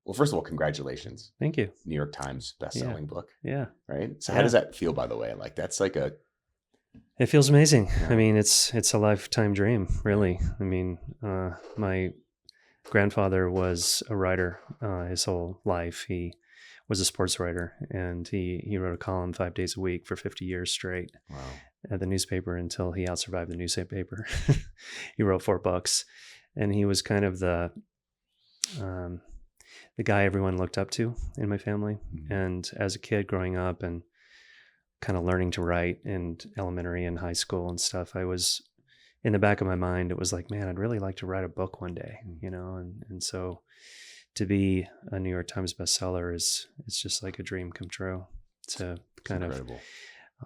well, first of all, congratulations. Thank you. New York Times bestselling book. Yeah. Right. So how does that feel, by the way? Like that's like it feels amazing. Yeah. I mean, it's a lifetime dream, really. I mean, my grandfather was a writer his whole life. He was a sports writer, and he wrote a column 5 days a week for 50 years straight. Wow. At the newspaper until he outsurvived the newspaper. He wrote 4 books, and he was kind of the guy everyone looked up to in my family. Mm-hmm. And as a kid growing up and kind of learning to write in elementary and high school and stuff, I was in the back of my mind, it was like, man, I'd really like to write a book one day, you know? And so to be a New York Times bestseller it's just like a dream come true to kind of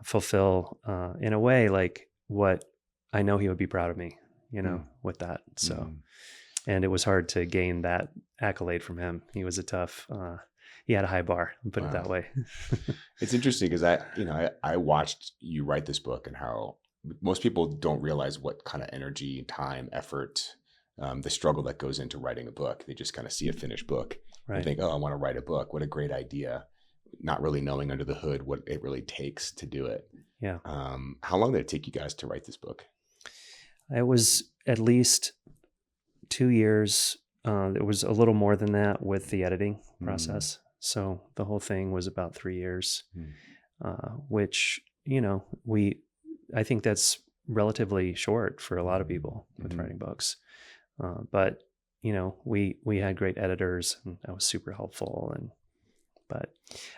fulfill, in a way, like what I know he would be proud of me, you know, with that. So, and it was hard to gain that accolade from him. He was a tough, he had a high bar, put it that way. It's interesting because I watched you write this book and how most people don't realize what kind of energy, time, effort, the struggle that goes into writing a book. They just kind of see a finished book and think, oh, I want to write a book. What a great idea. Not really knowing under the hood what it really takes to do it. Yeah. How long did it take you guys to write this book? It was at least 2 years. It was a little more than that with the editing process. So the whole thing was about 3 years, which, you know, I think that's relatively short for a lot of people with writing books. But, you know, we had great editors, and that was super helpful. But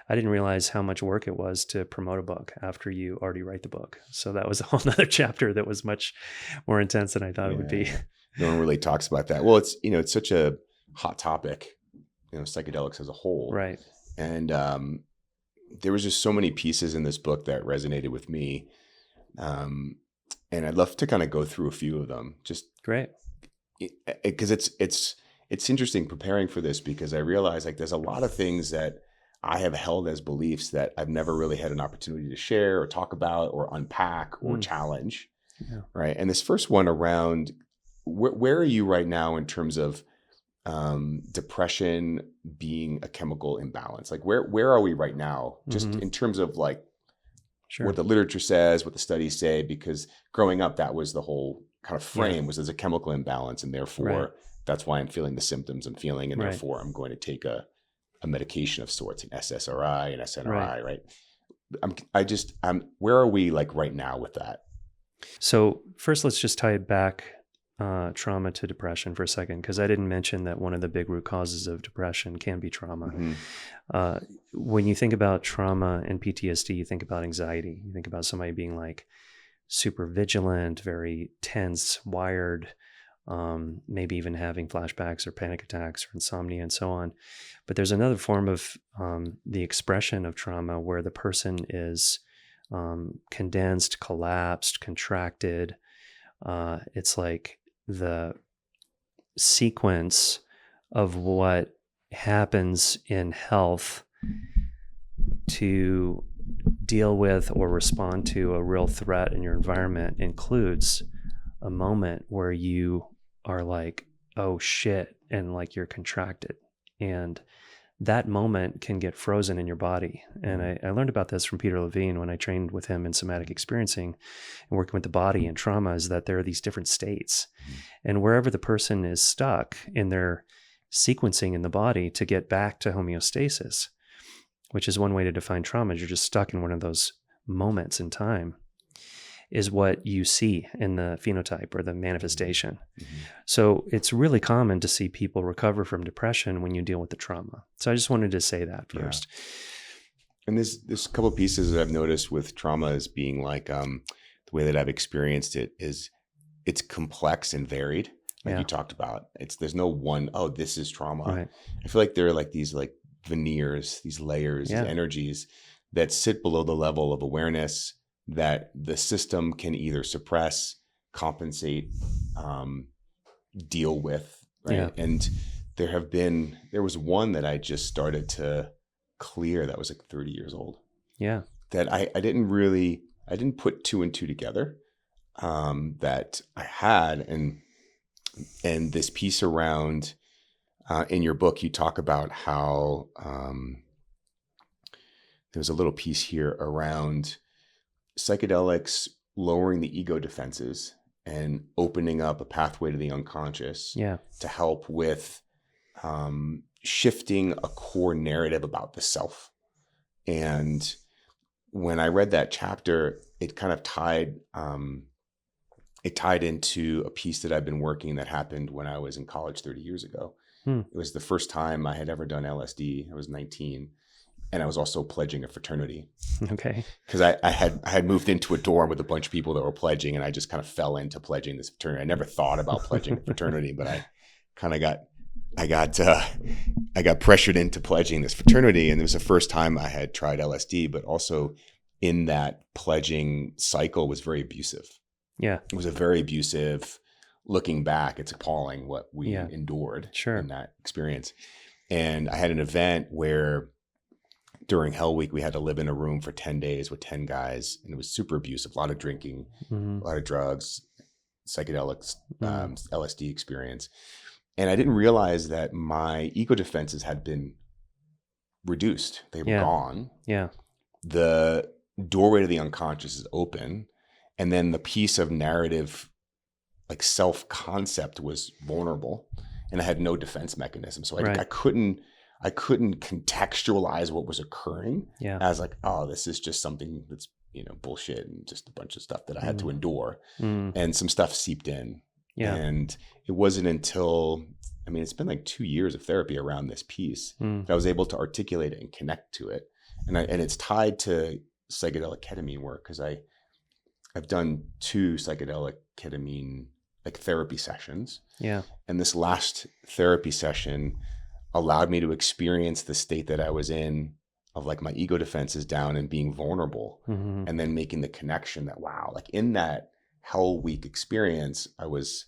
I didn't realize how much work it was to promote a book after you already write the book. So that was a whole nother chapter that was much more intense than I thought it would be. No one really talks about that. Well, it's, you know, it's such a hot topic, you know, psychedelics as a whole. Right. And there was just so many pieces in this book that resonated with me. And I'd love to kind of go through a few of them. Just great. Because it's interesting preparing for this, because I realize like there's a lot of things that I have held as beliefs that I've never really had an opportunity to share or talk about or unpack or challenge. Yeah. Right. And this first one around where are you right now in terms of depression being a chemical imbalance? Like where are we right now? Just in terms of like what the literature says, what the studies say, because growing up, that was the whole kind of frame was there's a chemical imbalance, and therefore that's why I'm feeling the symptoms I'm feeling. And therefore I'm going to take a medication of sorts, an SSRI, an SNRI, right? Where are we like right now with that? So first, let's just tie it back, trauma to depression for a second, because I didn't mention that one of the big root causes of depression can be trauma. When you think about trauma and PTSD, you think about anxiety. You think about somebody being like super vigilant, very tense, wired, maybe even having flashbacks or panic attacks or insomnia and so on. But there's another form of the expression of trauma where the person is condensed, collapsed, contracted. It's like the sequence of what happens in health to deal with or respond to a real threat in your environment includes a moment where you are like, oh shit, and like you're contracted. And that moment can get frozen in your body. And I learned about this from Peter Levine when I trained with him in somatic experiencing and working with the body and trauma, is that there are these different states. And wherever the person is stuck in their sequencing in the body to get back to homeostasis, which is one way to define trauma, is you're just stuck in one of those moments in time, is what you see in the phenotype or the manifestation. So it's really common to see people recover from depression when you deal with the trauma. So I just wanted to say that first. And there's a couple of pieces that I've noticed with trauma as being like, the way that I've experienced it is it's complex and varied. Like you talked about, there's no one, oh, this is trauma. Right. I feel like there are like these like veneers, these layers, these energies that sit below the level of awareness that the system can either suppress, compensate, deal with, right? Yeah. And there was one that I just started to clear that was like 30 years old. Yeah. That I didn't put two and two together, that I had, and this piece around in your book, you talk about how there's a little piece here around psychedelics lowering the ego defenses and opening up a pathway to the unconscious to help with shifting a core narrative about the self. And when I read that chapter, it kind of tied into a piece that I've been working that happened when I was in college 30 years ago. It was the first time I had ever done LSD. I was 19. And I was also pledging a fraternity. Okay. Because I had moved into a dorm with a bunch of people that were pledging, and I just kind of fell into pledging this fraternity. I never thought about pledging a fraternity, but I kind of got pressured into pledging this fraternity, and it was the first time I had tried LSD, but also in that pledging cycle was very abusive. Yeah. It was a very abusive. Looking back, it's appalling what we endured in that experience. And I had an event where during Hell Week, we had to live in a room for 10 days with 10 guys, and it was super abusive, a lot of drinking, a lot of drugs, psychedelics, LSD experience. And I didn't realize that my ego defenses had been reduced. They were gone. Yeah. The doorway to the unconscious is open. And then the piece of narrative, like self-concept, was vulnerable, and I had no defense mechanism. So I couldn't contextualize what was occurring as like, oh, this is just something that's, bullshit and just a bunch of stuff that I had to endure. And some stuff seeped in. Yeah. And it wasn't until, it's been like 2 years of therapy around this piece that I was able to articulate it and connect to it. And it's tied to psychedelic ketamine work, because I've done 2 psychedelic ketamine like therapy sessions. Yeah. And this last therapy session allowed me to experience the state that I was in of like my ego defenses down and being vulnerable, and then making the connection that, wow, like in that Hell Week experience, I was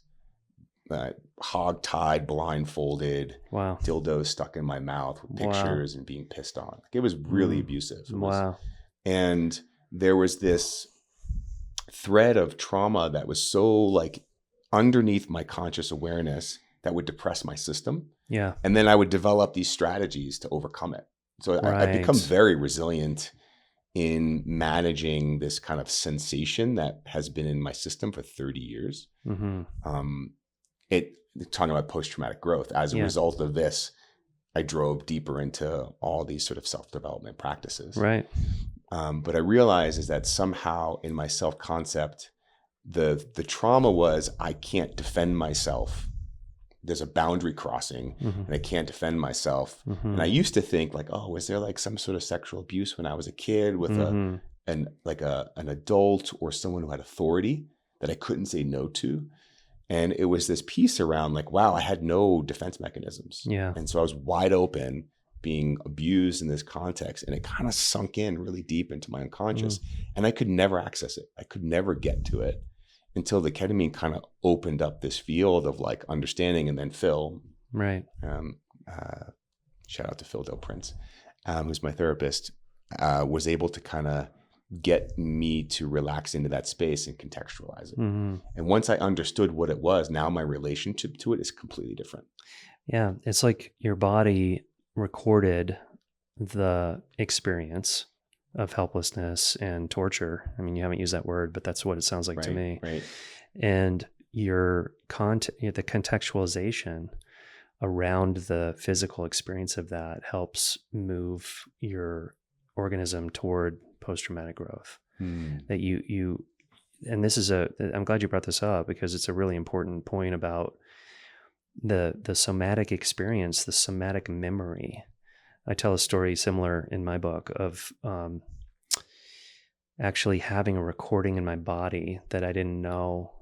hog-tied, blindfolded, dildos stuck in my mouth with pictures and being pissed on. Like, it was really abusive. And there was this thread of trauma that was so like underneath my conscious awareness that would depress my system. Yeah. And then I would develop these strategies to overcome it. So I've become very resilient in managing this kind of sensation that has been in my system for 30 years. Talking about post-traumatic growth. As a result of this, I drove deeper into all these sort of self-development practices. Right. But I realized is that somehow in my self-concept, the trauma was, I can't defend myself. There's a boundary crossing, and I can't defend myself. And I used to think like, oh, was there like some sort of sexual abuse when I was a kid with an adult or someone who had authority that I couldn't say no to? And it was this piece around like, wow, I had no defense mechanisms. Yeah. And so I was wide open, being abused in this context, and it kind of sunk in really deep into my unconscious, and I could never access it. I could never get to it until the ketamine kind of opened up this field of like understanding. And then Phil, shout out to Phil Del Prince, who's my therapist, was able to kind of get me to relax into that space and contextualize it. And once I understood what it was, now my relationship to it is completely different. Yeah. It's like your body recorded the experience of helplessness and torture. I mean, you haven't used that word, but that's what it sounds like to me. Right. And your the contextualization around the physical experience of that helps move your organism toward post-traumatic growth. That you, and this is I'm glad you brought this up, because it's a really important point about the somatic experience, the somatic memory. I tell a story similar in my book of actually having a recording in my body that I didn't know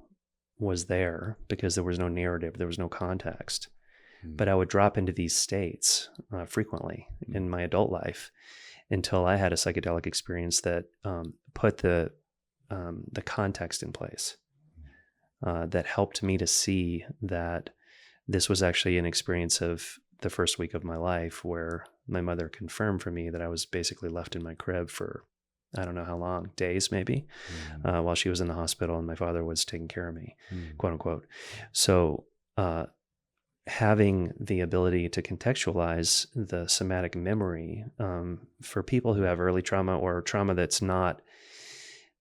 was there because there was no narrative, there was no context. But I would drop into these states frequently in my adult life until I had a psychedelic experience that put the context in place, that helped me to see that this was actually an experience of the first week of my life where my mother confirmed for me that I was basically left in my crib for, I don't know how long, days maybe, while she was in the hospital and my father was taking care of me, quote unquote. So having the ability to contextualize the somatic memory for people who have early trauma or trauma that's not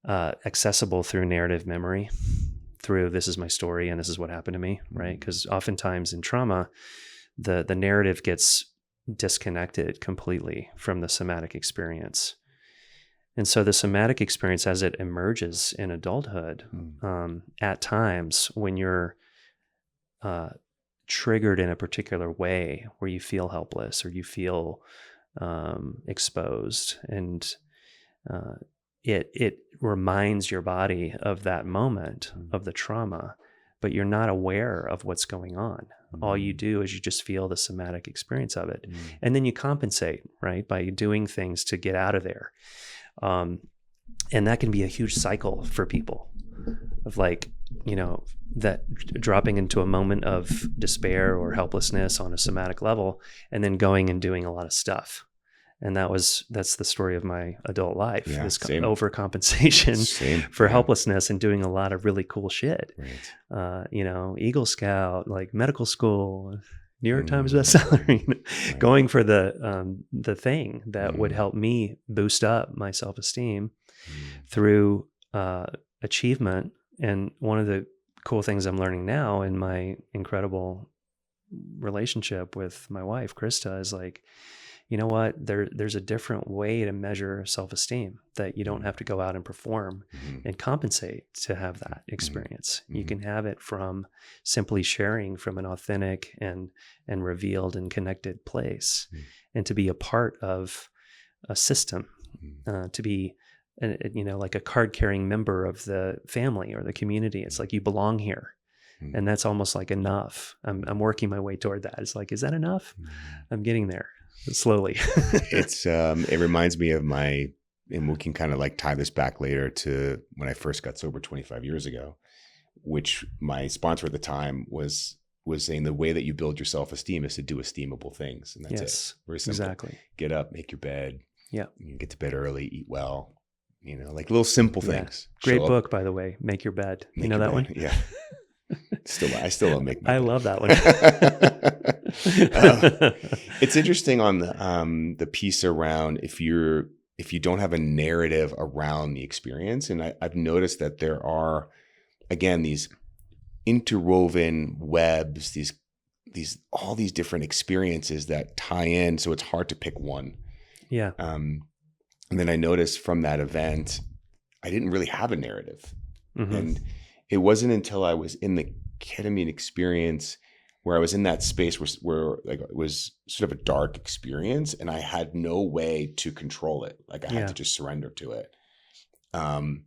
accessible through narrative memory, through this is my story and this is what happened to me, right? Because oftentimes in trauma, the narrative gets disconnected completely from the somatic experience. And so the somatic experience, as it emerges in adulthood, at times when you're triggered in a particular way where you feel helpless or you feel exposed, and it reminds your body of that moment of the trauma, but you're not aware of what's going on. All you do is you just feel the somatic experience of it. And then you compensate, right, by doing things to get out of there. And that can be a huge cycle for people of like, you know, that dropping into a moment of despair or helplessness on a somatic level, and then going and doing a lot of stuff. And that's the story of my adult life, this overcompensation for helplessness and doing a lot of really cool shit. Right. You know, Eagle Scout, like medical school, New York Times bestseller, you know, going for the thing that would help me boost up my self-esteem through achievement. And one of the cool things I'm learning now in my incredible relationship with my wife, Krista, is like, you know what, there's a different way to measure self-esteem, that you don't have to go out and perform and compensate to have that experience. You can have it from simply sharing from an authentic and revealed and connected place, and to be a part of a system, to be you know, like a card-carrying member of the family or the community. It's like you belong here. And that's almost like enough. I'm working my way toward that. It's like, is that enough? I'm getting there slowly. It reminds me of and we can kind of like tie this back later to when I first got sober 25 years ago, which my sponsor at the time was saying the way that you build your self-esteem is to do esteemable things. And that's it. Very simple. Exactly. Get up, make your bed. Yeah. Get to bed early, eat well. You know, like little simple things. Great book, by the way. Make Your Bed. You know that one? Yeah. I still don't make my bed. I love that one. It's interesting on the piece around if you don't have a narrative around the experience. And I've noticed that there are, again, these interwoven webs, all these different experiences that tie in. So it's hard to pick one. Yeah. And then I noticed from that event, I didn't really have a narrative. And it wasn't until I was in the ketamine experience where I was in that space where like it was sort of a dark experience and I had no way to control it. Like I had to just surrender to it. And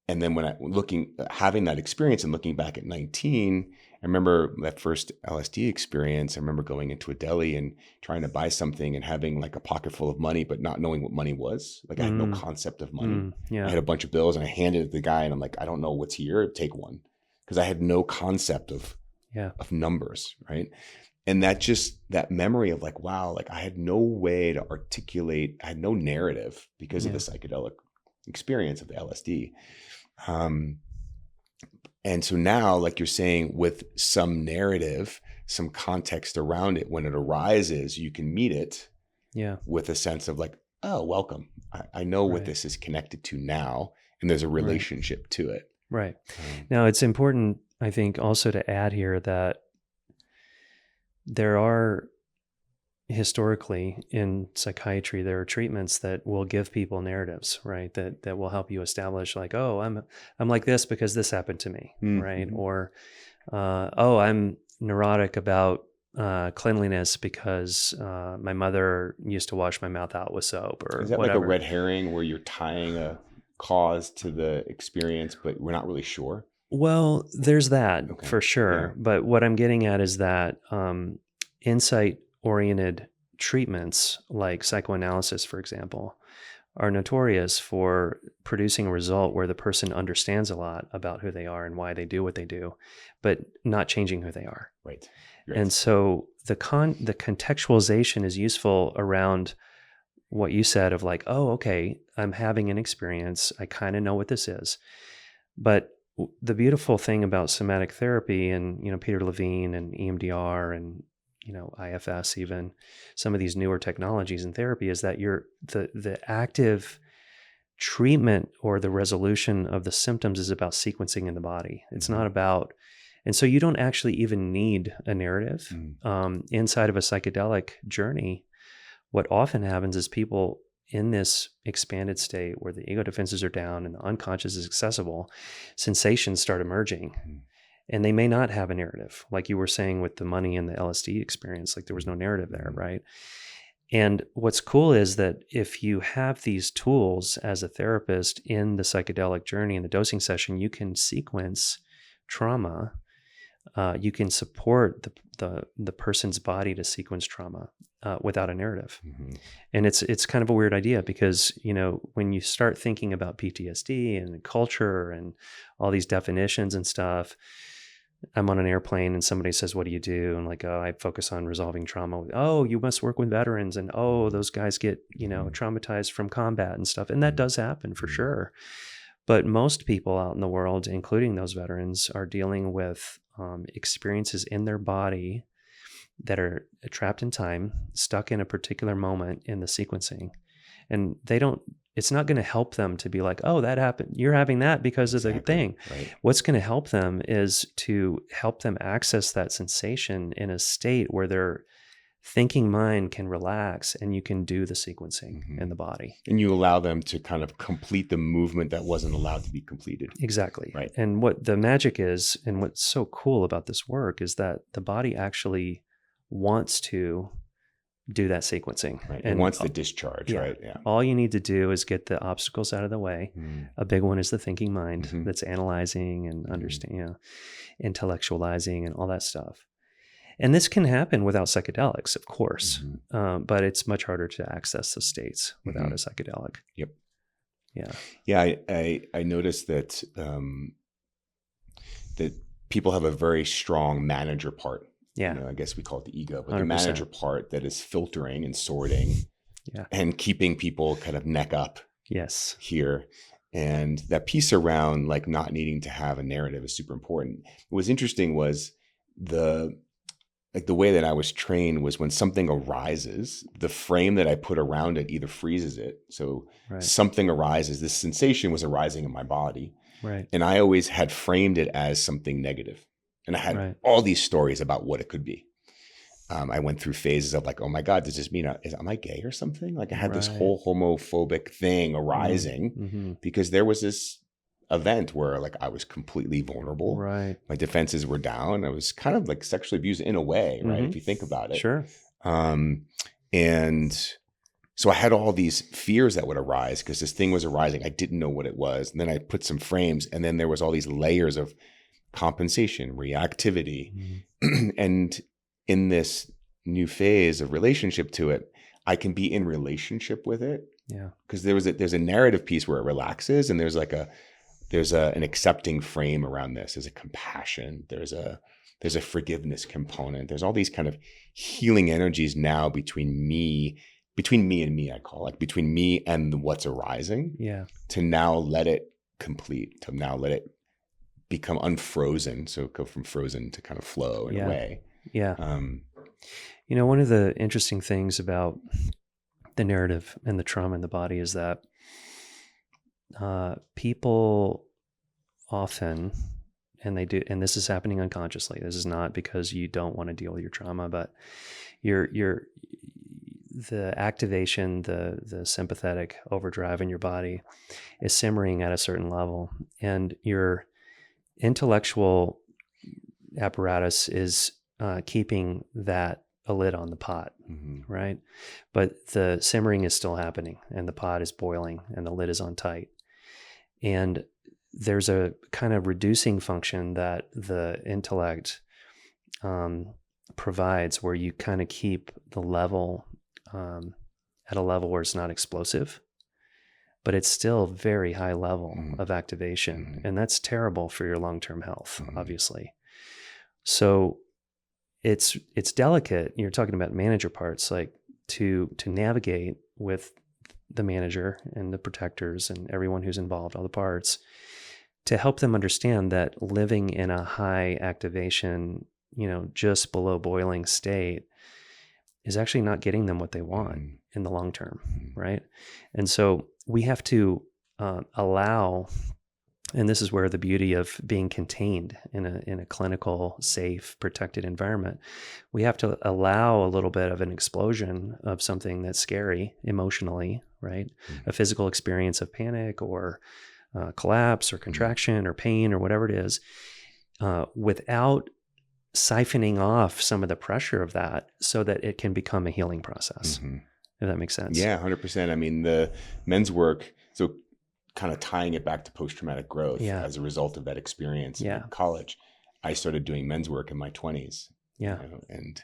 then when having that experience and looking back at 19, I remember that first LSD experience. I remember going into a deli and trying to buy something and having like a pocket full of money, but not knowing what money was. Like I had no concept of money. I had a bunch of bills and I handed it to the guy and I'm like, I don't know what's here. Take one. Because I had no concept of numbers. Right. And that memory of like, wow, like I had no way to articulate, I had no narrative because of the psychedelic experience of the LSD. And so now, like you're saying, with some narrative, some context around it, when it arises, you can meet it with a sense of like, oh, welcome. I know what this is connected to now, and there's a relationship to it. Right. Now, it's important, I think, also to add here that there are historically in psychiatry, there are treatments that will give people narratives, right? That will help you establish like, oh, I'm like this because this happened to me, right? Or, oh, I'm neurotic about cleanliness because my mother used to wash my mouth out with soap or Is that whatever. Like a red herring where you're tying a cause to the experience, but we're not really sure? Well, there's that for sure. Yeah. But what I'm getting at is that insight-oriented treatments like psychoanalysis, for example, are notorious for producing a result where the person understands a lot about who they are and why they do what they do, but not changing who they are. Right. And so the contextualization is useful around what you said of like, oh, okay, I'm having an experience. I kind of know what this is. But the beautiful thing about somatic therapy and, Peter Levine and EMDR and, IFS, even some of these newer technologies in therapy, is that the active treatment or the resolution of the symptoms is about sequencing in the body. It's not about, and so you don't actually even need a narrative. Inside of a psychedelic journey, what often happens is people in this expanded state where the ego defenses are down and the unconscious is accessible, sensations start emerging. And they may not have a narrative, like you were saying with the money and the LSD experience, like there was no narrative there, right? And what's cool is that if you have these tools as a therapist in the psychedelic journey, in the dosing session, you can sequence trauma. You can support the person's body to sequence trauma without a narrative. And it's kind of a weird idea because, when you start thinking about PTSD and culture and all these definitions and stuff, I'm on an airplane and somebody says, what do you do? And like, oh, I focus on resolving trauma. Oh, you must work with veterans. And oh, those guys get, traumatized from combat and stuff. And that does happen for sure. But most people out in the world, including those veterans, are dealing with experiences in their body that are trapped in time, stuck in a particular moment in the sequencing. And it's not going to help them to be like, oh, that happened. You're having that because of the thing. Right. What's going to help them is to help them access that sensation in a state where their thinking mind can relax and you can do the sequencing in the body. And you allow them to kind of complete the movement that wasn't allowed to be completed. Exactly. Right. And what the magic is, and what's so cool about this work, is that the body actually wants to do that sequencing. Right. And it wants the discharge, right? Yeah. All you need to do is get the obstacles out of the way. A big one is the thinking mind that's analyzing and understanding, intellectualizing and all that stuff. And this can happen without psychedelics, of course, but it's much harder to access those states without a psychedelic. Yep. Yeah. Yeah. I noticed that that people have a very strong manager part. Yeah. I guess we call it the ego, but 100%. the manager part that is filtering and sorting and keeping people kind of neck up here. And that piece around like not needing to have a narrative is super important. What was interesting was the way that I was trained was when something arises, the frame that I put around it either freezes it. So something arises, this sensation was arising in my body. Right. And I always had framed it as something negative. And I had all these stories about what it could be. I went through phases of like, oh my God, does this mean, am I gay or something? Like I had this whole homophobic thing arising because there was this event where like I was completely vulnerable. Right. My defenses were down. I was kind of like sexually abused in a way, right? If you think about it. Sure. And so I had all these fears that would arise because this thing was arising. I didn't know what it was. And then I put some frames and then there was all these layers of compensation, reactivity. And in this new phase of relationship to it, I can be in relationship with it. Yeah. Because there's a narrative piece where it relaxes and there's an accepting frame around this. There's a compassion. There's a forgiveness component. There's all these kind of healing energies now between me and me, I call it, between me and what's arising. Yeah. To now let it complete, to now let it become unfrozen. So go from frozen to kind of flow in a way. Yeah. One of the interesting things about the narrative and the trauma in the body is that people often, and they do, and this is happening unconsciously. This is not because you don't want to deal with your trauma, but the activation, the sympathetic overdrive in your body is simmering at a certain level, and your intellectual apparatus is keeping that a lid on the pot, right? But the simmering is still happening and the pot is boiling and the lid is on tight. And there's a kind of reducing function that the intellect provides where you kind of keep the level at a level where it's not explosive, but it's still a very high level of activation. And that's terrible for your long-term health, obviously. So it's delicate. You're talking about manager parts, like to navigate with the manager and the protectors and everyone who's involved, all the parts, to help them understand that living in a high activation, just below boiling state is actually not getting them what they want in the long term, right? And so we have to allow, and this is where the beauty of being contained in a clinical, safe, protected environment, we have to allow a little bit of an explosion of something that's scary emotionally, right? A physical experience of panic or collapse or contraction or pain or whatever it is, without siphoning off some of the pressure of that so that it can become a healing process. If that makes sense. Yeah, 100%. I mean, the men's work, so kind of tying it back to post-traumatic growth as a result of that experience in college, I started doing men's work in my 20s. And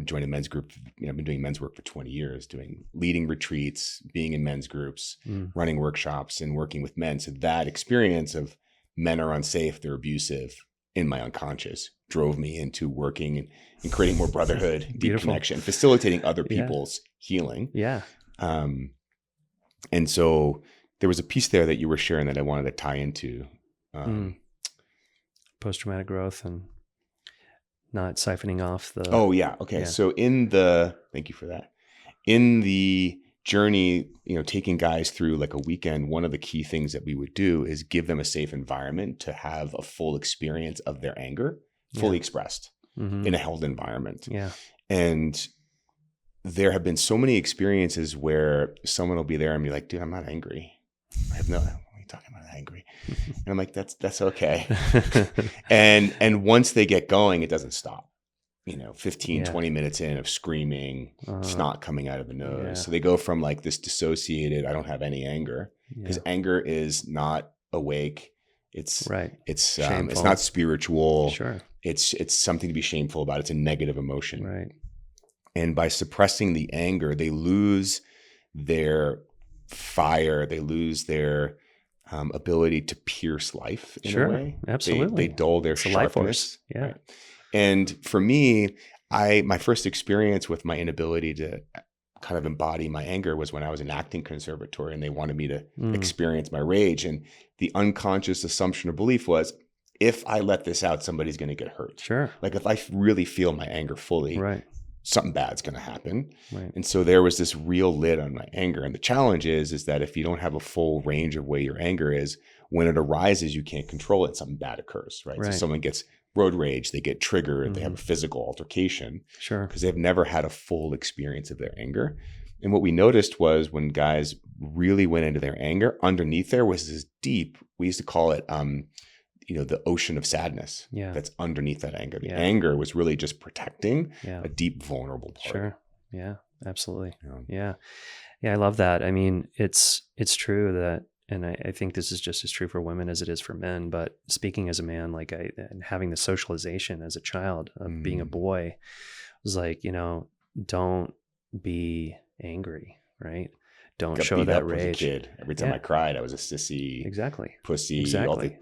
joined a men's group. I've been doing men's work for 20 years, leading retreats, being in men's groups, running workshops and working with men. So that experience of men are unsafe, they're abusive in my unconscious drove me into working and creating more brotherhood, deep connection, facilitating other people's healing. And so there was a piece there that you were sharing that I wanted to tie into. Post-traumatic growth and not siphoning off the... Oh, yeah. Okay. Yeah. So thank you for that. In the journey, taking guys through like a weekend, one of the key things that we would do is give them a safe environment to have a full experience of their anger, fully expressed in a held environment. And there have been so many experiences where someone will be there and be like, dude, I'm not angry. I have no... What are you talking about, angry? And I'm like, that's okay. and once they get going, it doesn't stop. 15, 20 minutes in of screaming, snot coming out of the nose. So they go from like this dissociated, I don't have any anger, because anger is not awake. It's not spiritual. Sure. It's something to be shameful about. It's a negative emotion. Right. And by suppressing the anger, they lose their fire. They lose their ability to pierce life in a way. Absolutely. They dull their sharpness. Life force. Yeah. Right. And for me, my first experience with my inability to kind of embody my anger was when I was in acting conservatory and they wanted me to experience my rage. And the unconscious assumption or belief was, if I let this out, somebody's going to get hurt. Sure. Like if I really feel my anger fully, something bad's going to happen. Right. And so there was this real lid on my anger. And the challenge is that if you don't have a full range of where your anger is, when it arises, you can't control it. Something bad occurs, right? So someone gets road rage, they get triggered, they have a physical altercation. Sure. Because they've never had a full experience of their anger. And what we noticed was when guys really went into their anger, underneath there was this deep, we used to call it, the ocean of sadness that's underneath that anger. The anger was really just protecting a deep, vulnerable part. Sure. Yeah, absolutely. Yeah. I love that. I mean, it's true that, and I think this is just as true for women as it is for men, but speaking as a man, and having the socialization as a child of being a boy was like, don't be angry, right? Don't show that rage. As a kid. Every time I cried, I was a sissy, pussy,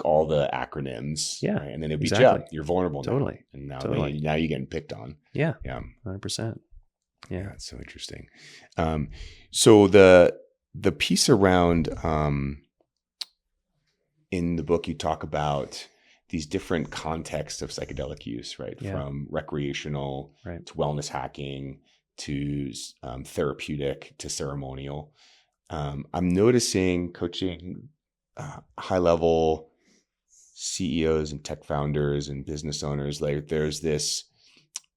all the acronyms. Yeah, right? And then it'd be, yeah, you're vulnerable totally. Now. And now you're getting picked on. Yeah, 100%. Yeah, it's so interesting. So the piece around in the book, you talk about these different contexts of psychedelic use, right? From recreational to wellness hacking to therapeutic to ceremonial. I'm noticing coaching high level CEOs and tech founders and business owners, like there's this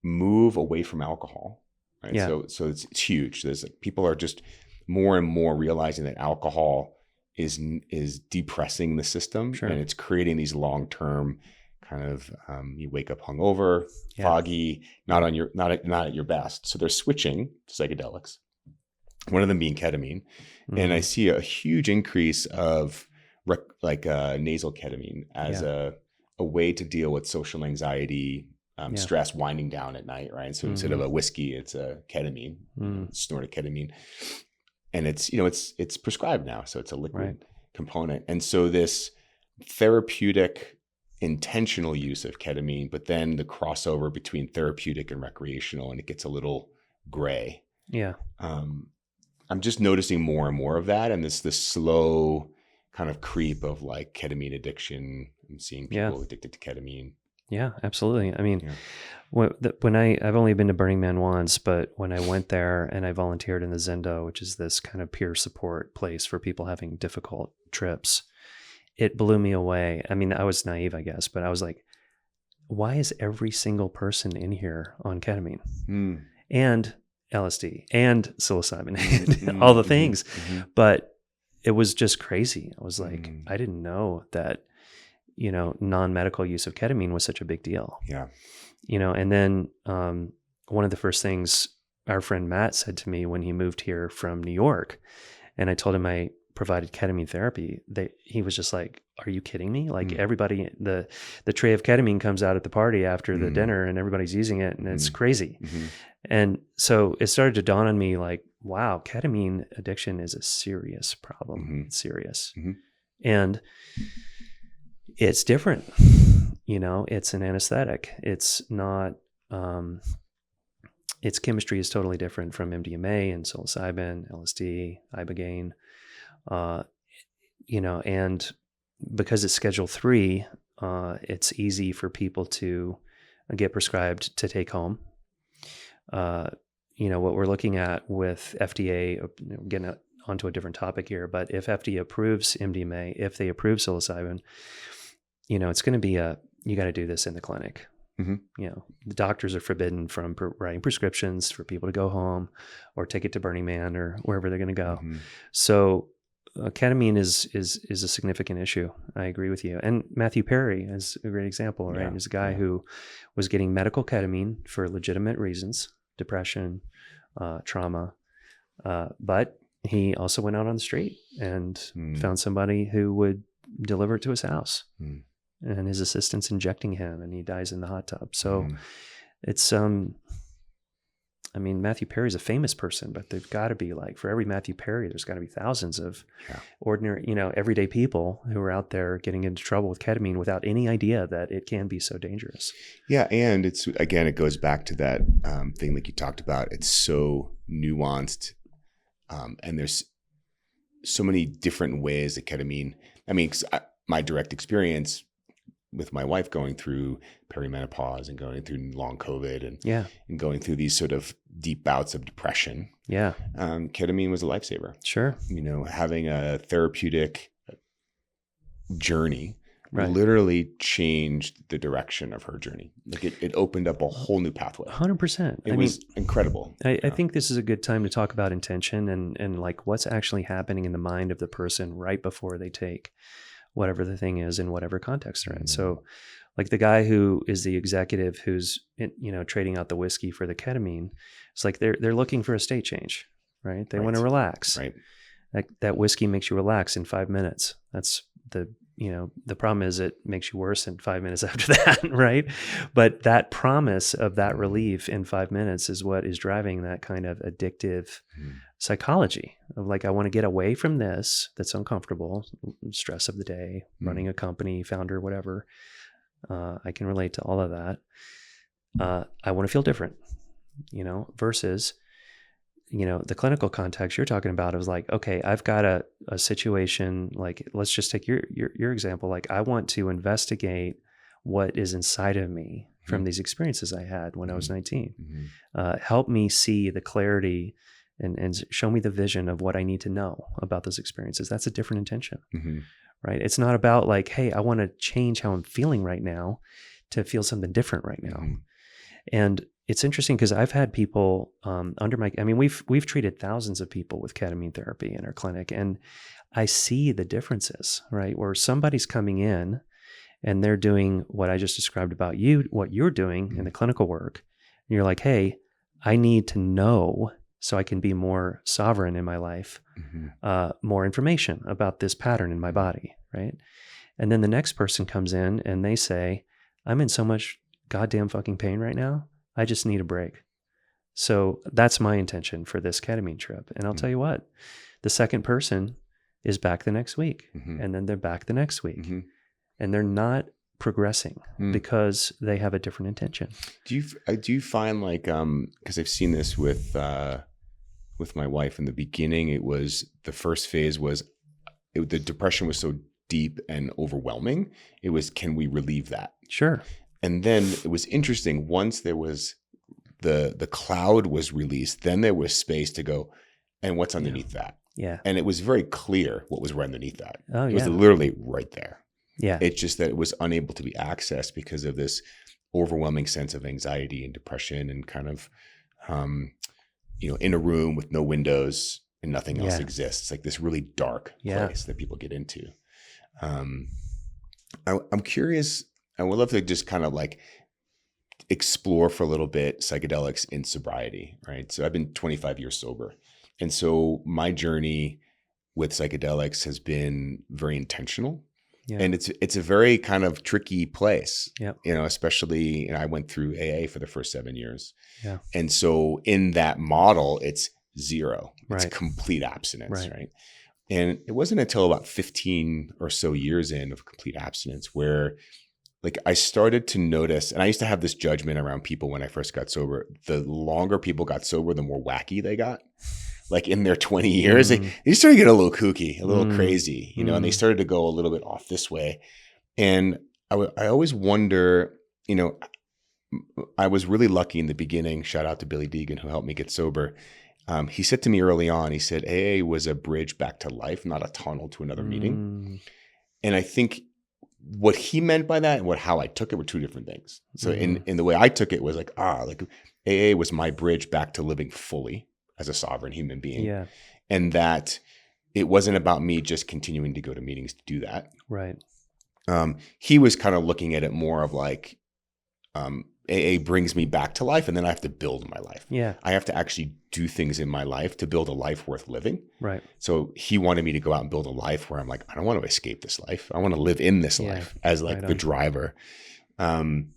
move away from alcohol, right? So it's huge. There's people are just more and more realizing that alcohol is depressing the system, and it's creating these long-term kind of you wake up hungover, foggy, not at your best. So they're switching to psychedelics. One of them being ketamine, and I see a huge increase of nasal ketamine as a way to deal with social anxiety, stress, winding down at night, right? So instead of a whiskey, it's a ketamine, snorted ketamine. And it's prescribed now, so it's a liquid component. And so this therapeutic, intentional use of ketamine, but then the crossover between therapeutic and recreational, and it gets a little gray. Yeah. I'm just noticing more and more of that, and this slow kind of creep of like ketamine addiction and seeing people addicted to ketamine. Yeah, absolutely. I mean, when I've only been to Burning Man once, but when I went there and I volunteered in the Zendo, which is this kind of peer support place for people having difficult trips, it blew me away. I mean, I was naive, I guess, but I was like, why is every single person in here on ketamine and LSD and psilocybin and all the things? But it was just crazy. I was like, I didn't know that, non-medical use of ketamine was such a big deal. Yeah. And then one of the first things our friend Matt said to me when he moved here from New York, and I told him I provided ketamine therapy, he was just like, are you kidding me? Like everybody, the tray of ketamine comes out at the party after the dinner and everybody's using it and it's crazy. And so it started to dawn on me like, wow, ketamine addiction is a serious problem. It's serious. And it's different. It's an anesthetic. It's not, its chemistry is totally different from MDMA and psilocybin, LSD, ibogaine, and because it's Schedule 3, it's easy for people to get prescribed to take home. What we're looking at with FDA, getting onto a different topic here, but if FDA approves MDMA, if they approve psilocybin, it's going to be you got to do this in the clinic. The doctors are forbidden from writing prescriptions for people to go home or take it to Burning Man or wherever they're going to go. So ketamine is a significant issue. I agree with you. And Matthew Perry is a great example, right? He's a guy who was getting medical ketamine for legitimate reasons, depression, trauma, but he also went out on the street and found somebody who would deliver it to his house. And his assistant's injecting him and he dies in the hot tub. So it's, Matthew Perry's a famous person, but there's got to be for every Matthew Perry, there's got to be thousands of ordinary, everyday people who are out there getting into trouble with ketamine without any idea that it can be so dangerous. Yeah. And it goes back to that thing like you talked about. It's so nuanced. And there's so many different ways that ketamine, my direct experience with my wife going through perimenopause and going through long COVID and going through these sort of deep bouts of depression. Yeah. Ketamine was a lifesaver. Sure. Having a therapeutic journey literally changed the direction of her journey. Like it opened up a whole new pathway. 100%. It was incredible. I think this is a good time to talk about intention and what's actually happening in the mind of the person right before they take whatever the thing is in whatever context they're in. So the guy who is the executive who's, trading out the whiskey for the ketamine, it's like they're looking for a state change, right? They want to relax. Right. That whiskey makes you relax in 5 minutes. That's the problem is it makes you worse in 5 minutes after that, right? But that promise of that relief in 5 minutes is what is driving that kind of addictive psychology of I want to get away from this that's uncomfortable, stress of the day, running a company, founder, whatever. I can relate to all of that. I want to feel different, versus the clinical context you're talking about is okay, I've got a situation, let's just take your example. I want to investigate what is inside of me from these experiences I had when I was 19. Help me see the clarity and show me the vision of what I need to know about those experiences. That's a different intention, right? It's not about hey, I want to change how I'm feeling right now to feel something different right now. And it's interesting because I've had people we've treated thousands of people with ketamine therapy in our clinic, and I see the differences, right? Where somebody's coming in and they're doing what I just described about you, what you're doing in the clinical work. And you're like, hey, I need to know so I can be more sovereign in my life, more information about this pattern in my body, right? And then the next person comes in and they say, I'm in so much goddamn fucking pain right now. I just need a break. So that's my intention for this ketamine trip. And I'll tell you what, the second person is back the next week, and then they're back the next week, and they're not progressing because they have a different intention. Do you find because I've seen this with my wife in the beginning, the first phase was the depression was so deep and overwhelming. It was, can we relieve that? Sure. And then it was interesting. Once there was the cloud was released, then there was space to go, and what's underneath that? Yeah. And it was very clear what was right underneath that. Oh, it was literally right there. Yeah. It's just that it was unable to be accessed because of this overwhelming sense of anxiety and depression and kind of, in a room with no windows and nothing else exists. Like this really dark place that people get into. I'm curious. I would love to just kind of like explore for a little bit psychedelics in sobriety, right? So I've been 25 years sober. And so my journey with psychedelics has been very intentional. Yeah. And it's a very kind of tricky place, especially, I went through AA for the first 7 years. Yeah. And so in that model, it's zero, it's complete abstinence, right? And it wasn't until about 15 or so years in of complete abstinence where like I started to notice, and I used to have this judgment around people when I first got sober. The longer people got sober, the more wacky they got. Like in their 20 years, they started to get a little kooky, a little crazy, and they started to go a little bit off this way. And I always wonder, I was really lucky in the beginning. Shout out to Billy Deegan, who helped me get sober. He said to me early on, he said, AA was a bridge back to life, not a tunnel to another meeting. And I think what he meant by that and how I took it were two different things. So in the way I took it was like AA was my bridge back to living fully as a sovereign human being. Yeah. And that it wasn't about me just continuing to go to meetings to do that. Right. He was kind of looking at it more of like, AA brings me back to life, and then I have to build my life. Yeah. I have to actually do things in my life to build a life worth living. Right. So he wanted me to go out and build a life where I'm like, I don't want to escape this life. I want to live in this life as like the driver. And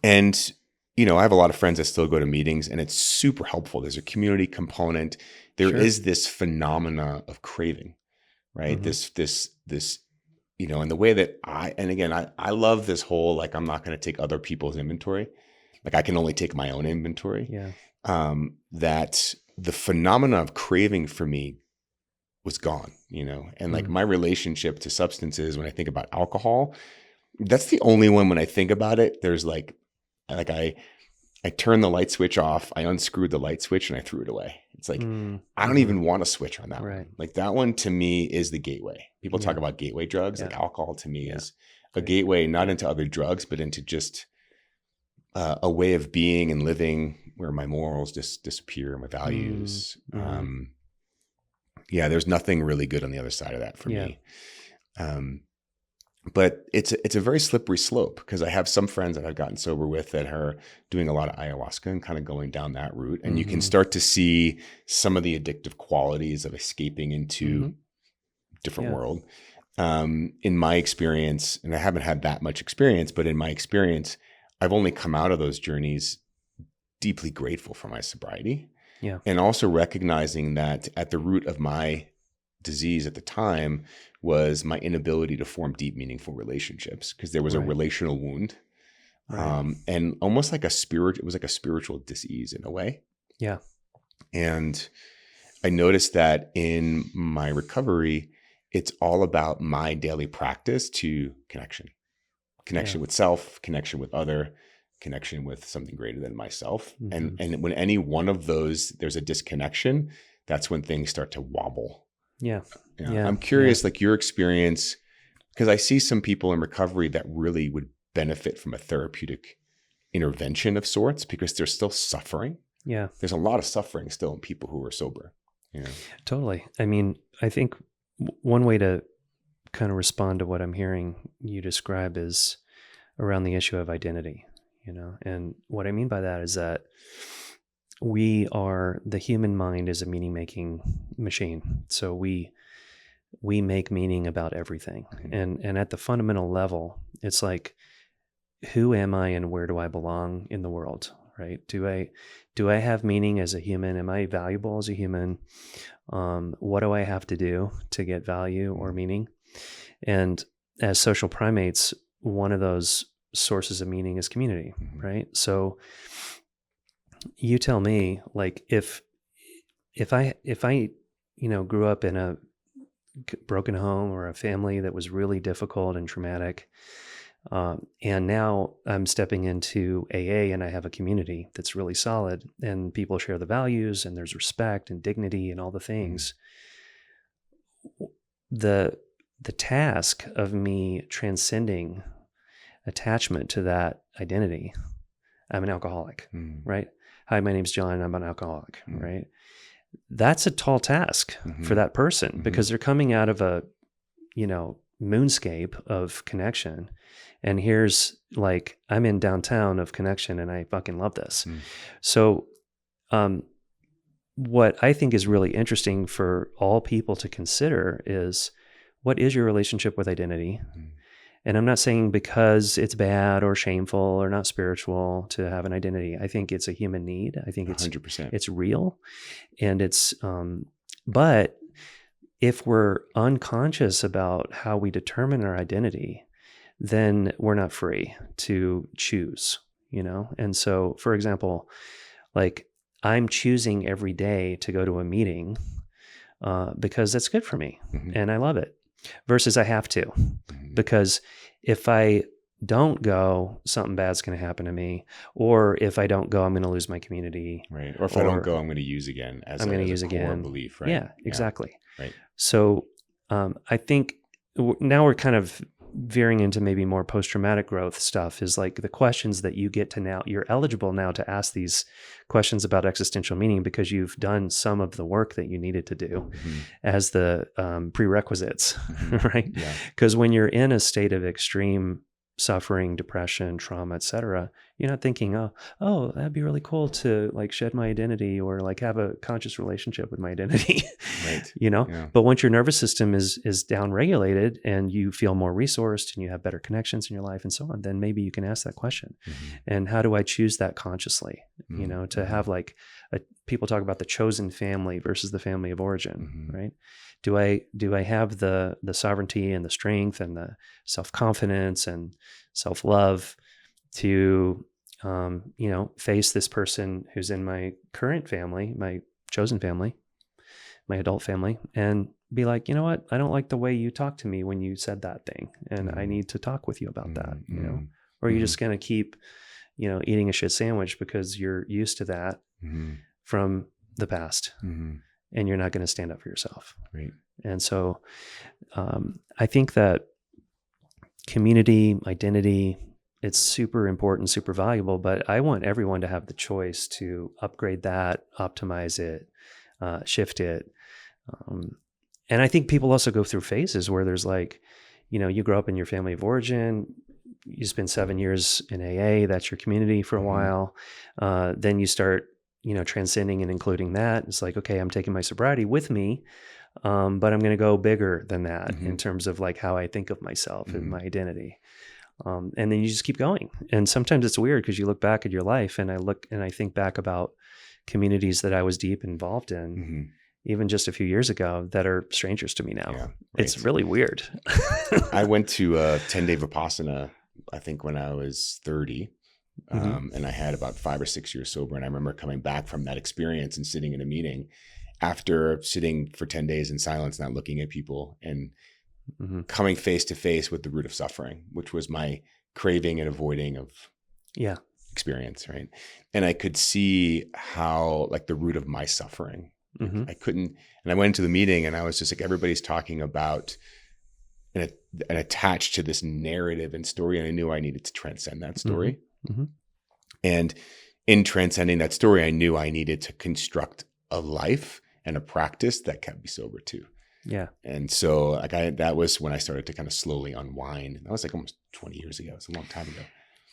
I have a lot of friends that still go to meetings, and it's super helpful. There's a community component. There is this phenomena of craving, right? This, and the way that I love this whole, like, I'm not going to take other people's inventory. Like I can only take my own inventory. Yeah. That the phenomena of craving for me was gone, and like my relationship to substances, when I think about alcohol, that's the only one when I think about it, there's like I turned the light switch off, I unscrewed the light switch, and I threw it away. It's like, I don't even want to switch on that one. Like that one to me is the gateway. People talk about gateway drugs. Like alcohol to me is a gateway, not into other drugs, but into just a way of being and living where my morals just disappear, my values. There's nothing really good on the other side of that for me. But it's a very slippery slope, because I have some friends that I've gotten sober with that are doing a lot of ayahuasca and kind of going down that route. And you can start to see some of the addictive qualities of escaping into different world. In my experience, and I haven't had that much experience, but in my experience, I've only come out of those journeys deeply grateful for my sobriety. Yeah. And also recognizing that at the root of my disease at the time was my inability to form deep, meaningful relationships, because there was a relational wound, and almost like it was like a spiritual disease in a way. Yeah. And I noticed that in my recovery, it's all about my daily practice to connection with self, connection with other, connection with something greater than myself. And when any one of those, there's a disconnection, that's when things start to wobble. Yeah. I'm curious, like your experience, because I see some people in recovery that really would benefit from a therapeutic intervention of sorts, because they're still suffering. Yeah. There's a lot of suffering still in people who are sober. Totally. I mean, I think one way to kind of respond to what I'm hearing you describe is around the issue of identity, and what I mean by that is that the human mind is a meaning-making machine. So we make meaning about everything. And at the fundamental level, it's like, who am I and where do I belong in the world, right? Do I have meaning as a human? Am I valuable as a human? What do I have to do to get value or meaning? And as social primates, one of those sources of meaning is community, right? So you tell me, like, if I grew up in broken home or a family that was really difficult and traumatic. And now I'm stepping into AA and I have a community that's really solid and people share the values and there's respect and dignity and all the things. The task of me transcending attachment to that identity. I'm an alcoholic, right? Hi, my name's John. I'm an alcoholic, right? That's a tall task for that person because they're coming out of a, moonscape of connection. And here's like, I'm in downtown of connection and I fucking love this. So, what I think is really interesting for all people to consider is, what is your relationship with identity? And I'm not saying because it's bad or shameful or not spiritual to have an identity. I think it's a human need. I think it's 100%. It's real. And it's, but if we're unconscious about how we determine our identity, then we're not free to choose, And so, for example, like I'm choosing every day to go to a meeting because that's good for me and I love it, versus I have to, because if I don't go, something bad's going to happen to me. Or if I don't go, I'm going to lose my community. Right. Or if I don't go, I'm going to use again as a core belief, right? Yeah, exactly. Right. So I think now we're kind of veering into maybe more post-traumatic growth stuff, is like the questions that you get to now, you're eligible now to ask these questions about existential meaning because you've done some of the work that you needed to do as the prerequisites, right? Because when you're in a state of extreme suffering, depression, trauma, etc., you're not thinking, oh, that'd be really cool to like shed my identity or like have a conscious relationship with my identity, right? But once your nervous system is down-regulated and you feel more resourced and you have better connections in your life and so on, then maybe you can ask that question. And how do I choose that consciously? To have like people talk about the chosen family versus the family of origin, right? Do I have the sovereignty and the strength and the self-confidence and self-love to face this person who's in my current family, my chosen family, my adult family, and be like, you know what, I don't like the way you talked to me when you said that thing, and I need to talk with you about that, or you're just gonna keep, eating a shit sandwich because you're used to that from the past. And you're not going to stand up for yourself. Right. And so I think that community, identity, it's super important, super valuable, but I want everyone to have the choice to upgrade that, optimize it, shift it. And I think people also go through phases where there's like, you grow up in your family of origin, you spend 7 years in AA, that's your community for a while. Then you start transcending and including that. It's like, okay, I'm taking my sobriety with me, but I'm going to go bigger than that in terms of like how I think of myself and my identity. And then you just keep going. And sometimes it's weird because you look back at your life, and I think back about communities that I was deep involved in, even just a few years ago, that are strangers to me now. Yeah, right. It's really weird. I went to a 10-day Vipassana, I think when I was 30. And I had about 5 or 6 years sober. And I remember coming back from that experience and sitting in a meeting after sitting for 10 days in silence, not looking at people, and coming face to face with the root of suffering, which was my craving and avoiding of experience. Right. And I could see how like the root of my suffering, I couldn't, and I went into the meeting and I was just like, everybody's talking about and attached to this narrative and story. And I knew I needed to transcend that story. And in transcending that story, I knew I needed to construct a life and a practice that kept me sober too. Yeah. And so like that was when I started to kind of slowly unwind. That was like almost 20 years ago. It's a long time ago.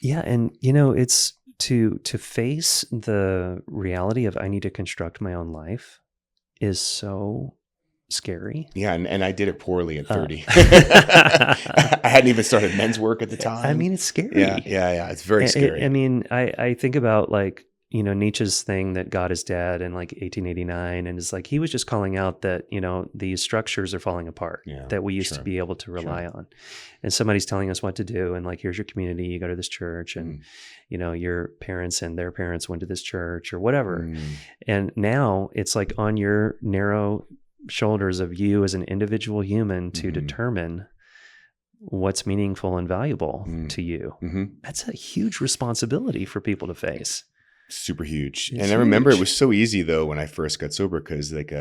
Yeah. And it's to face the reality of I need to construct my own life is so scary. Yeah, and I did it poorly at 30. I hadn't even started men's work at the time. I mean, it's scary. Yeah. It's very scary. I think about like, Nietzsche's thing that God is dead in like 1889. And it's like, he was just calling out that, these structures are falling apart that we used to be able to rely on. And somebody's telling us what to do. And like, here's your community, you go to this church, and, your parents and their parents went to this church or whatever. And now it's like on your narrow shoulders of you as an individual human to determine what's meaningful and valuable to you. That's a huge responsibility for people to face. Super huge. And I remember it was so easy though when I first got sober, because like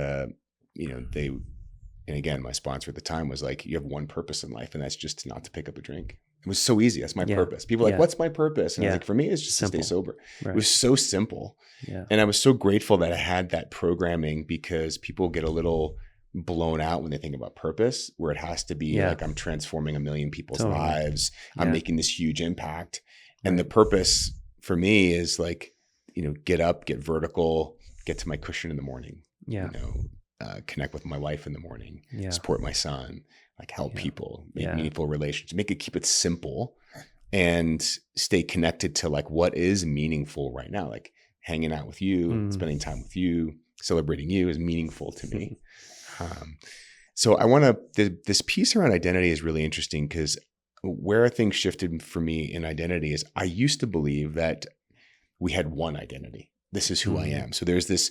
and again, my sponsor at the time was like, you have one purpose in life, and that's just not to pick up a drink. It was so easy. That's my purpose. People are like, what's my purpose? And I was like, for me, it's just simple. To stay sober. Right. It was so simple. Yeah. And I was so grateful that I had that programming, because people get a little blown out when they think about purpose, where it has to be like, I'm transforming 1 million people's lives. I'm making this huge impact. And the purpose for me is like, get up, get vertical, get to my cushion in the morning. Yeah. Connect with my wife in the morning, support my son, like help people, make meaningful relationships, keep it simple, and stay connected to like what is meaningful right now. Like hanging out with you, spending time with you, celebrating you is meaningful to me. So this piece around identity is really interesting, because where things shifted for me in identity is I used to believe that we had one identity. This is who I am. So there's this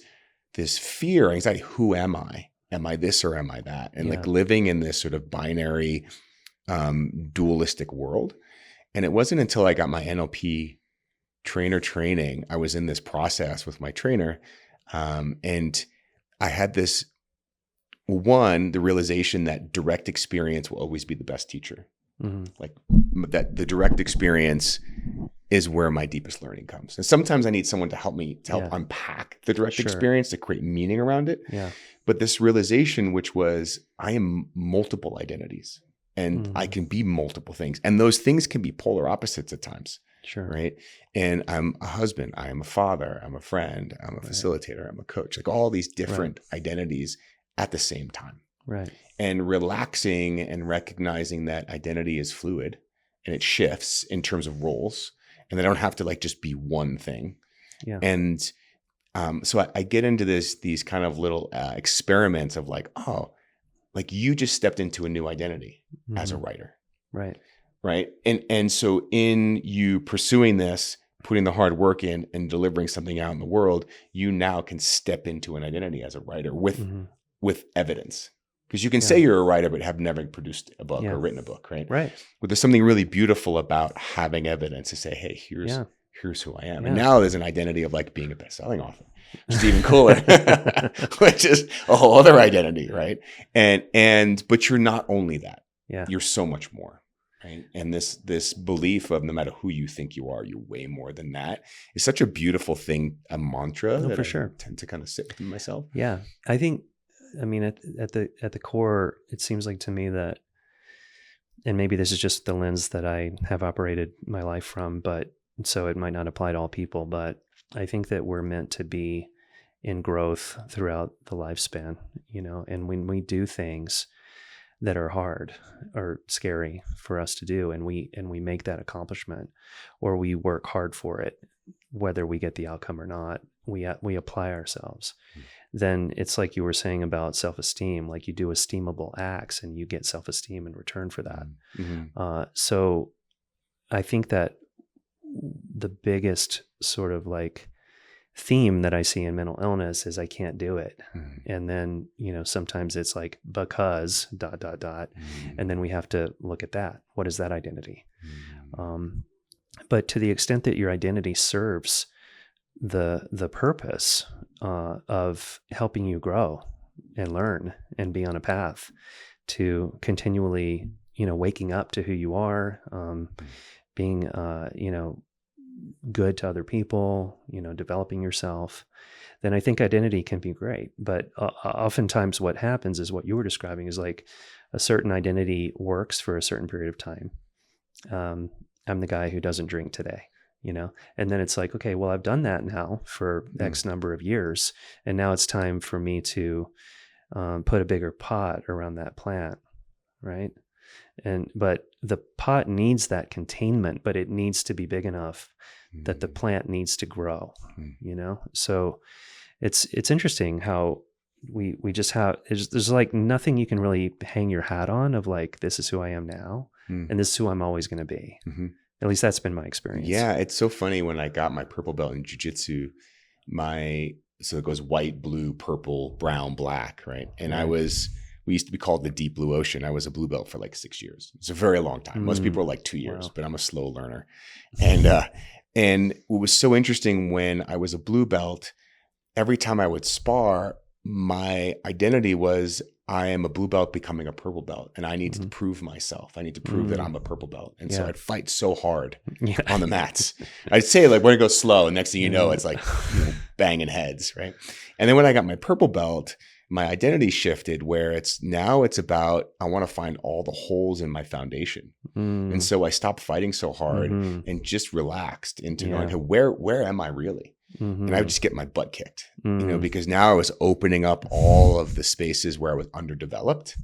fear, anxiety, who am I? Am I this or am I that? And like living in this sort of binary, dualistic world. And it wasn't until I got my NLP trainer training, I was in this process with my trainer. And I had the realization that direct experience will always be the best teacher. Like that the direct experience is where my deepest learning comes. And sometimes I need someone to help me unpack the direct experience, to create meaning around it. Yeah. But this realization, which was I am multiple identities, and I can be multiple things. And those things can be polar opposites at times. Sure. Right. And I'm a husband, I am a father, I'm a friend, I'm a facilitator, I'm a coach, like all these different identities at the same time. Right. And relaxing and recognizing that identity is fluid and it shifts in terms of roles, and they don't have to like just be one thing. Yeah. And so I get into these kind of little experiments of like, oh, like you just stepped into a new identity as a writer. Right. Right. And so in you pursuing this, putting the hard work in and delivering something out in the world, you now can step into an identity as a writer with evidence. Because you can say you're a writer, but have never produced a book or written a book, right? Right. But there's something really beautiful about having evidence to say, hey, here's who I am. Yeah. And now there's an identity of like being a best-selling author, which is even cooler, which is a whole other identity, right? But you're not only that. Yeah. You're so much more, right? And this belief of no matter who you think you are, you're way more than that is such a beautiful thing, a mantra that I tend to kind of sit with myself. Yeah. I think, I mean, at the core, it seems like to me that, and maybe this is just the lens that I have operated my life from, but so it might not apply to all people, but I think that we're meant to be in growth throughout the lifespan, and when we do things that are hard or scary for us to do, and we make that accomplishment, or we work hard for it, whether we get the outcome or not, we apply ourselves. Then it's like you were saying about self-esteem, like you do esteemable acts and you get self-esteem in return for that. So I think that the biggest sort of like theme that I see in mental illness is I can't do it. And then, sometimes it's like, because ... And then we have to look at that. What is that identity? But to the extent that your identity serves the purpose of helping you grow and learn and be on a path to continually, waking up to who you are, being, good to other people, developing yourself, then I think identity can be great. But oftentimes what happens is what you were describing is like a certain identity works for a certain period of time. I'm the guy who doesn't drink today. And then it's like, okay, well, I've done that now for X number of years. And now it's time for me to put a bigger pot around that plant. Right. But the pot needs that containment, but it needs to be big enough that the plant needs to grow, So it's interesting how we just have, there's like nothing you can really hang your hat on of like, this is who I am now. And this is who I'm always going to be. At least that's been my experience. Yeah, it's so funny. When I got my purple belt in jiu-jitsu, my so it goes white, blue, purple, brown, black, right? And Right. we used to be called the deep blue ocean. I was a blue belt for like 6 years. It's a very long time. Most people are like 2 years, Wow. but I'm a slow learner. And it was so interesting when I was a blue belt, every time I would spar, my identity was I am a blue belt becoming a purple belt, and I need to prove myself. I need to prove that I'm a purple belt. And so I'd fight so hard on the mats. I'd say like, we're gonna go slow. And next thing you know, it's like banging heads, right? And then when I got my purple belt, my identity shifted where it's about, I want to find all the holes in my foundation. And so I stopped fighting so hard and just relaxed into knowing, hey, where am I really? And I would just get my butt kicked, because now I was opening up all of the spaces where I was underdeveloped.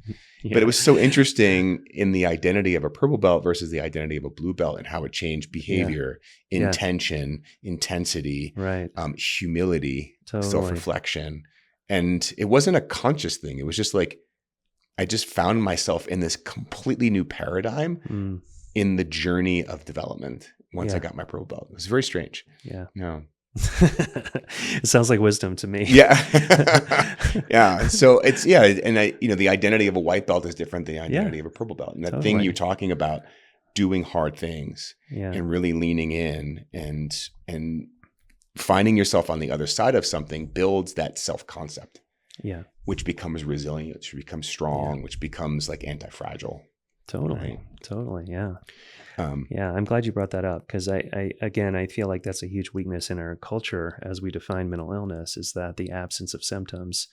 But it was so interesting in the identity of a purple belt versus the identity of a blue belt and how it changed behavior, intention, intensity, humility, self-reflection. And it wasn't a conscious thing. It was just like, I just found myself in this completely new paradigm in the journey of development once I got my purple belt. It was very strange. Yeah. It sounds like wisdom to me. Yeah. Yeah. So it's, and the identity of a white belt is different than the identity of a purple belt. And that thing you're talking about, doing hard things and really leaning in and finding yourself on the other side of something builds that self-concept. Yeah. Which becomes resilient, which becomes strong, which becomes like anti-fragile. Totally. Right? Totally. Yeah. I'm glad you brought that up, because I feel like that's a huge weakness in our culture as we define mental illness, is that the absence of symptoms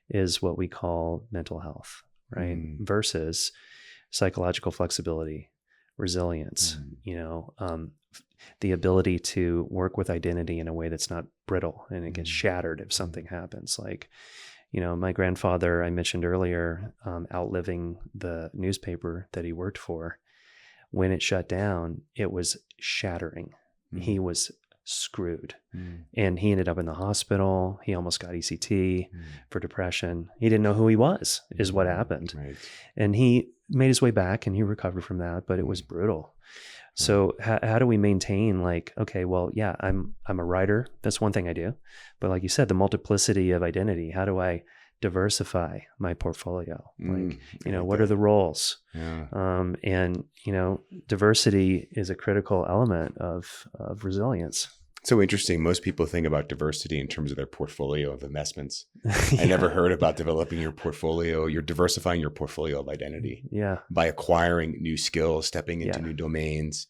is what we call mental health, right? Versus psychological flexibility, resilience, the ability to work with identity in a way that's not brittle and it gets shattered if something happens. Like, my grandfather, I mentioned earlier, outliving the newspaper that he worked for, when it shut down, it was shattering. He was screwed. And he ended up in the hospital. He almost got ECT for depression. He didn't know who he was, is what happened. Right. And he made his way back and he recovered from that, but it was brutal. So how do we maintain, like, okay, well, yeah, I'm a writer. That's one thing I do. But like you said, the multiplicity of identity, how do I diversify my portfolio? Like, what are the roles? Yeah. And diversity is a critical element of resilience. So interesting. Most people think about diversity in terms of their portfolio of investments. I never heard about developing your portfolio. You're diversifying your portfolio of identity by acquiring new skills, stepping into new domains,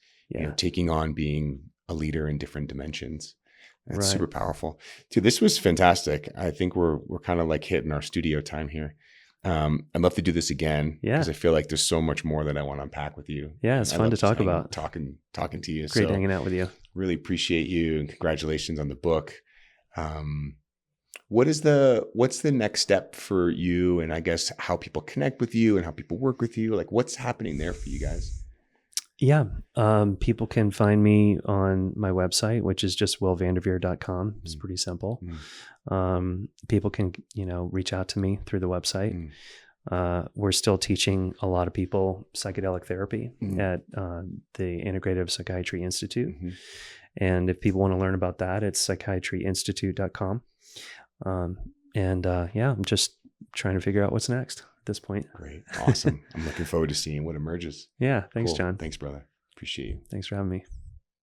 taking on being a leader in different dimensions. That's super powerful. Dude, this was fantastic. I think we're kind of like hitting our studio time here. I'd love to do this again because I feel like there's so much more that I want to unpack with you. Yeah, it's fun to talk about. Talking to you. Great hanging out with you. Really appreciate you, and congratulations on the book. What's the next step for you, and I guess how people connect with you and how people work with you? Like, what's happening there for you guys? Yeah. People can find me on my website, which is just willvanderveer.com. It's pretty simple. People can, reach out to me through the website. We're still teaching a lot of people psychedelic therapy at the Integrative Psychiatry Institute. And if people want to learn about that, it's psychiatryinstitute.com. I'm just trying to figure out what's next at this point. Great. Awesome. I'm looking forward to seeing what emerges. Yeah. Thanks, John. Thanks, brother. Appreciate you. Thanks for having me.